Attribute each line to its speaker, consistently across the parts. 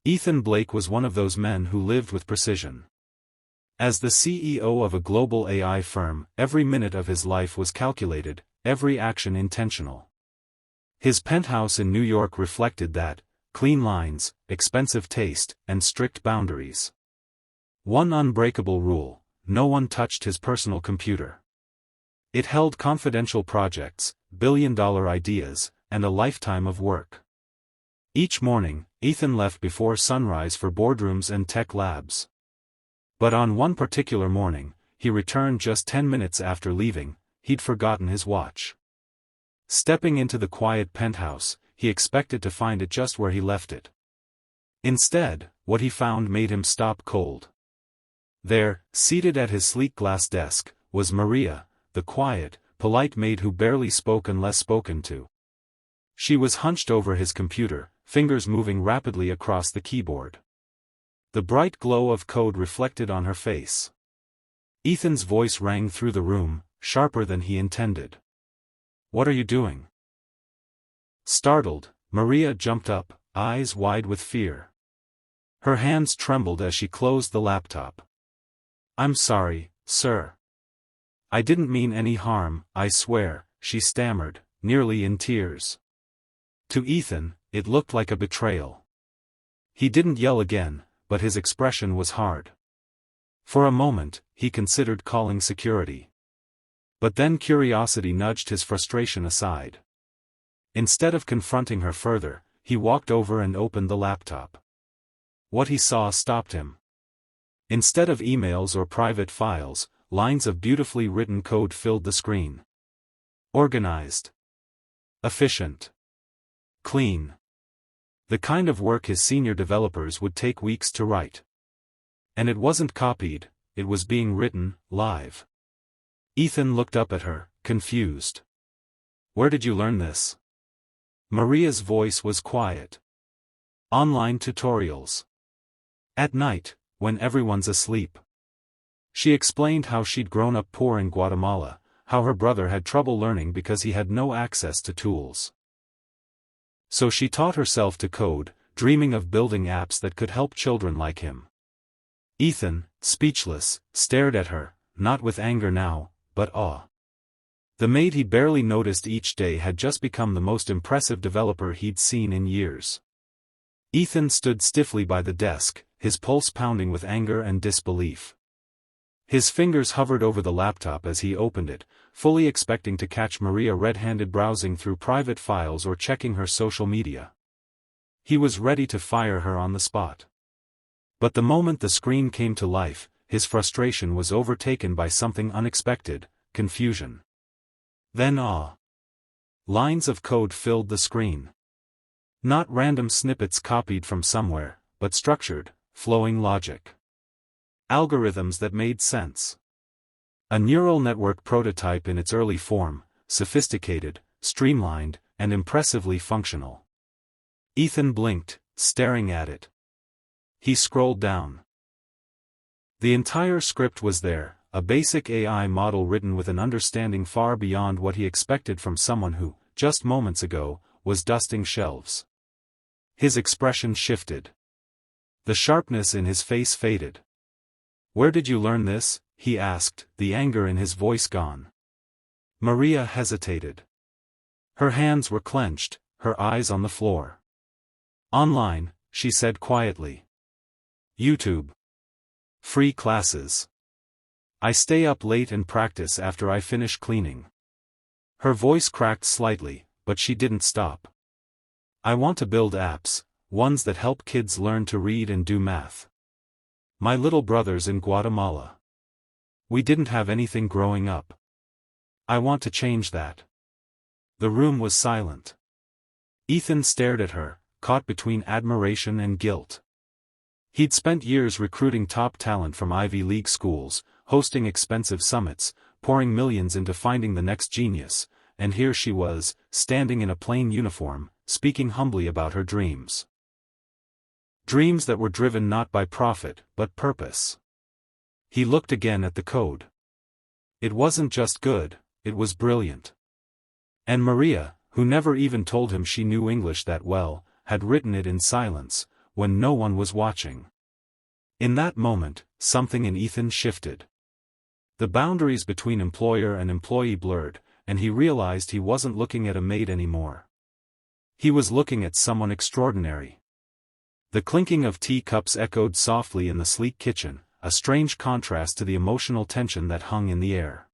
Speaker 1: Ethan Blake was one of those men who lived with precision. As the CEO of a global AI firm, every minute of his life was calculated, every action intentional. His penthouse in New York reflected that: clean lines, expensive taste, and strict boundaries. One unbreakable rule: no one touched his personal computer. It held confidential projects, billion-dollar ideas, and a lifetime of work. Each morning, Ethan left before sunrise for boardrooms and tech labs. But on one particular morning, he returned just 10 minutes after leaving. He'd forgotten his watch. Stepping into the quiet penthouse, he expected to find it just where he left it. Instead, what he found made him stop cold. There, seated at his sleek glass desk, was Maria, the quiet, polite maid who barely spoke unless spoken to. She was hunched over his computer, fingers moving rapidly across the keyboard. The bright glow of code reflected on her face. Ethan's voice rang through the room, sharper than he intended. "What are you doing?" Startled, Maria jumped up, eyes wide with fear. Her hands trembled as she closed the laptop. "I'm sorry, sir. I didn't mean any harm, I swear," she stammered, nearly in tears. To Ethan, it looked like a betrayal. He didn't yell again, but his expression was hard. For a moment, he considered calling security. But then curiosity nudged his frustration aside. Instead of confronting her further, he walked over and opened the laptop. What he saw stopped him. Instead of emails or private files, lines of beautifully written code filled the screen. Organized. Efficient. Clean. The kind of work his senior developers would take weeks to write. And it wasn't copied, it was being written, live. Ethan looked up at her, confused. "Where did you learn this?" Maria's voice was quiet. "Online tutorials. At night, when everyone's asleep." She explained how she'd grown up poor in Guatemala, how her brother had trouble learning because he had no access to tools. So she taught herself to code, dreaming of building apps that could help children like him. Ethan, speechless, stared at her, not with anger now, but awe. The maid he barely noticed each day had just become the most impressive developer he'd seen in years. Ethan stood stiffly by the desk, his pulse pounding with anger and disbelief. His fingers hovered over the laptop as he opened it, fully expecting to catch Maria red-handed browsing through private files or checking her social media. He was ready to fire her on the spot. But the moment the screen came to life, his frustration was overtaken by something unexpected: confusion. Then awe. Lines of code filled the screen. Not random snippets copied from somewhere, but structured, flowing logic. Algorithms that made sense. A neural network prototype in its early form, sophisticated, streamlined, and impressively functional. Ethan blinked, staring at it. He scrolled down. The entire script was there, a basic AI model written with an understanding far beyond what he expected from someone who, just moments ago, was dusting shelves. His expression shifted. The sharpness in his face faded. "Where did you learn this?" he asked, the anger in his voice gone. Maria hesitated. Her hands were clenched, her eyes on the floor. "Online," she said quietly. "YouTube. Free classes. I stay up late and practice after I finish cleaning." Her voice cracked slightly, but she didn't stop. "I want to build apps, ones that help kids learn to read and do math. My little brother's in Guatemala. We didn't have anything growing up. I want to change that." The room was silent. Ethan stared at her, caught between admiration and guilt. He'd spent years recruiting top talent from Ivy League schools, hosting expensive summits, pouring millions into finding the next genius, and here she was, standing in a plain uniform, speaking humbly about her dreams. Dreams that were driven not by profit, but purpose. He looked again at the code. It wasn't just good, it was brilliant. And Maria, who never even told him she knew English that well, had written it in silence, when no one was watching. In that moment, something in Ethan shifted. The boundaries between employer and employee blurred, and he realized he wasn't looking at a maid anymore. He was looking at someone extraordinary. The clinking of teacups echoed softly in the sleek kitchen, a strange contrast to the emotional tension that hung in the air.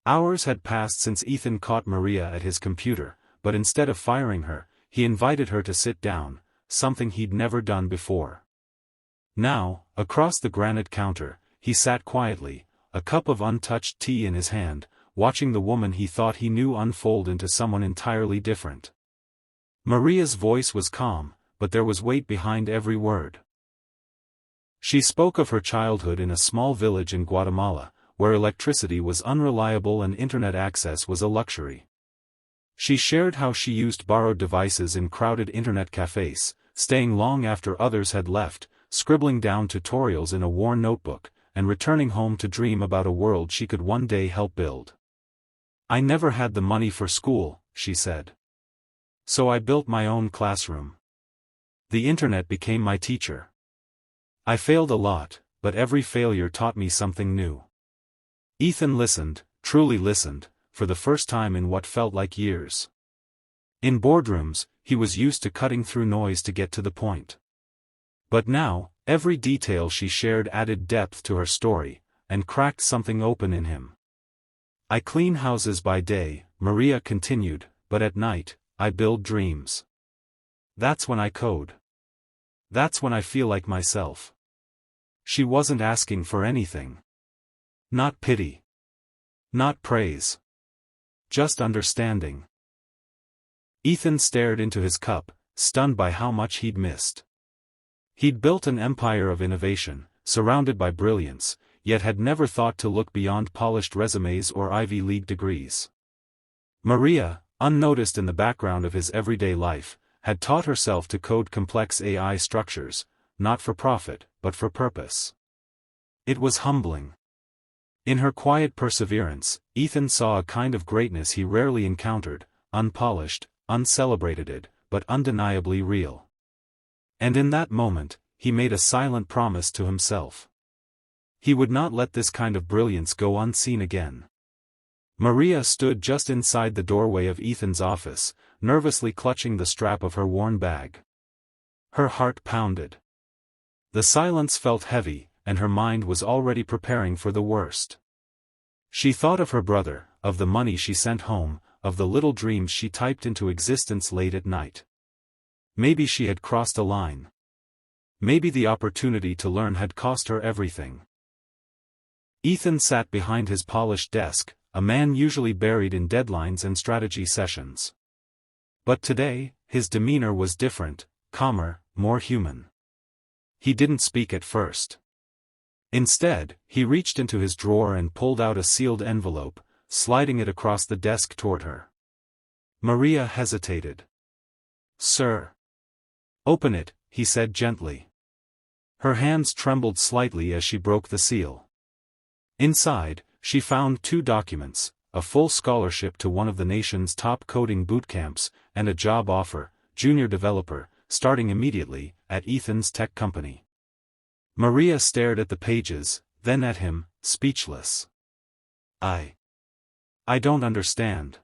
Speaker 1: Hours had passed since Ethan caught Maria at his computer, but instead of firing her, he invited her to sit down, something he'd never done before. Now, across the granite counter, he sat quietly, a cup of untouched tea in his hand, watching the woman he thought he knew unfold into someone entirely different. Maria's voice was calm, but there was weight behind every word. She spoke of her childhood in a small village in Guatemala, where electricity was unreliable and internet access was a luxury. She shared how she used borrowed devices in crowded internet cafes, staying long after others had left, scribbling down tutorials in a worn notebook, and returning home to dream about a world she could one day help build. "I never had the money for school," she said. "So I built my own classroom. The internet became my teacher. I failed a lot, but every failure taught me something new." Ethan listened, truly listened, for the first time in what felt like years. In boardrooms, he was used to cutting through noise to get to the point. But now, every detail she shared added depth to her story, and cracked something open in him. "I clean houses by day," Maria continued, "but at night, I build dreams. That's when I code. That's when I feel like myself." She wasn't asking for anything. Not pity. Not praise. Just understanding. Ethan stared into his cup, stunned by how much he'd missed. He'd built an empire of innovation, surrounded by brilliance, yet had never thought to look beyond polished resumes or Ivy League degrees. Maria, unnoticed in the background of his everyday life, had taught herself to code complex AI structures, not for profit, but for purpose. It was humbling. In her quiet perseverance, Ethan saw a kind of greatness he rarely encountered, unpolished, uncelebrated, but undeniably real. And in that moment, he made a silent promise to himself. He would not let this kind of brilliance go unseen again. Maria stood just inside the doorway of Ethan's office, nervously clutching the strap of her worn bag. Her heart pounded. The silence felt heavy, and her mind was already preparing for the worst. She thought of her brother, of the money she sent home, of the little dreams she typed into existence late at night. Maybe she had crossed a line. Maybe the opportunity to learn had cost her everything. Ethan sat behind his polished desk, a man usually buried in deadlines and strategy sessions. But today, his demeanor was different, calmer, more human. He didn't speak at first. Instead, he reached into his drawer and pulled out a sealed envelope, sliding it across the desk toward her. Maria hesitated. "Sir." "Open it," he said gently. Her hands trembled slightly as she broke the seal. Inside, she found 2 documents, a full scholarship to one of the nation's top coding boot camps, and a job offer, junior developer, starting immediately, at Ethan's tech company. Maria stared at the pages, then at him, speechless. I don't understand."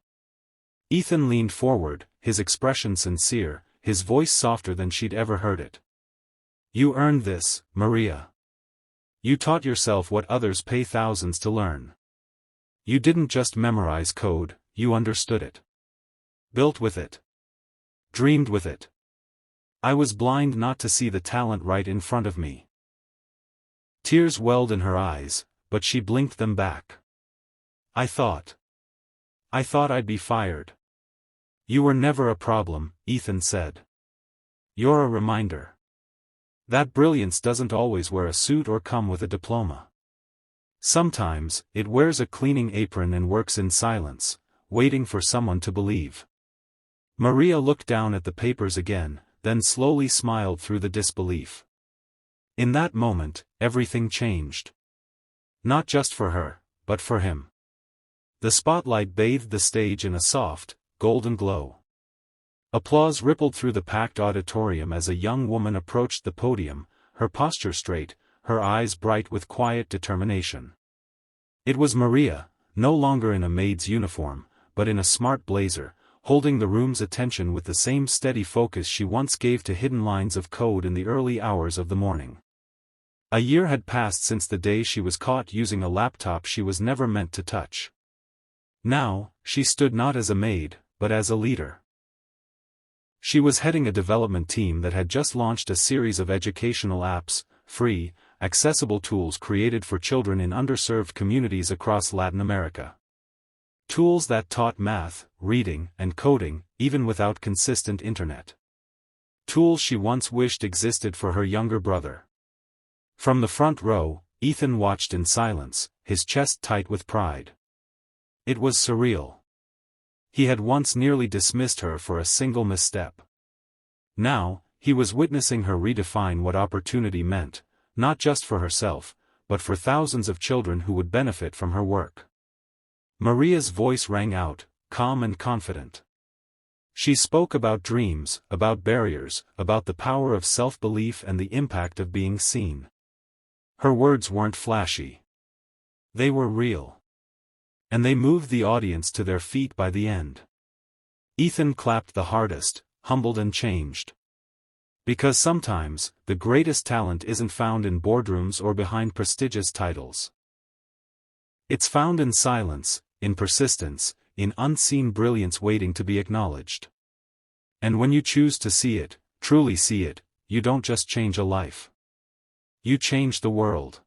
Speaker 1: Ethan leaned forward, his expression sincere, his voice softer than she'd ever heard it. "You earned this, Maria. You taught yourself what others pay thousands to learn. You didn't just memorize code, you understood it. Built with it. Dreamed with it. I was blind not to see the talent right in front of me." Tears welled in her eyes, but she blinked them back. I thought I'd be fired." "You were never a problem," Ethan said. "You're a reminder. That brilliance doesn't always wear a suit or come with a diploma. Sometimes, it wears a cleaning apron and works in silence, waiting for someone to believe." Maria looked down at the papers again, then slowly smiled through the disbelief. In that moment, everything changed. Not just for her, but for him. The spotlight bathed the stage in a soft, golden glow. Applause rippled through the packed auditorium as a young woman approached the podium, her posture straight, her eyes bright with quiet determination. It was Maria, no longer in a maid's uniform, but in a smart blazer, holding the room's attention with the same steady focus she once gave to hidden lines of code in the early hours of the morning. A year had passed since the day she was caught using a laptop she was never meant to touch. Now, she stood not as a maid, but as a leader. She was heading a development team that had just launched a series of educational apps, free, accessible tools created for children in underserved communities across Latin America. Tools that taught math, reading, and coding, even without consistent internet. Tools she once wished existed for her younger brother. From the front row, Ethan watched in silence, his chest tight with pride. It was surreal. He had once nearly dismissed her for a single misstep. Now, he was witnessing her redefine what opportunity meant, not just for herself, but for thousands of children who would benefit from her work. Maria's voice rang out, calm and confident. She spoke about dreams, about barriers, about the power of self-belief and the impact of being seen. Her words weren't flashy. They were real. And they moved the audience to their feet by the end. Ethan clapped the hardest, humbled and changed. Because sometimes, the greatest talent isn't found in boardrooms or behind prestigious titles. It's found in silence, in persistence, in unseen brilliance waiting to be acknowledged. And when you choose to see it, truly see it, you don't just change a life. You change the world.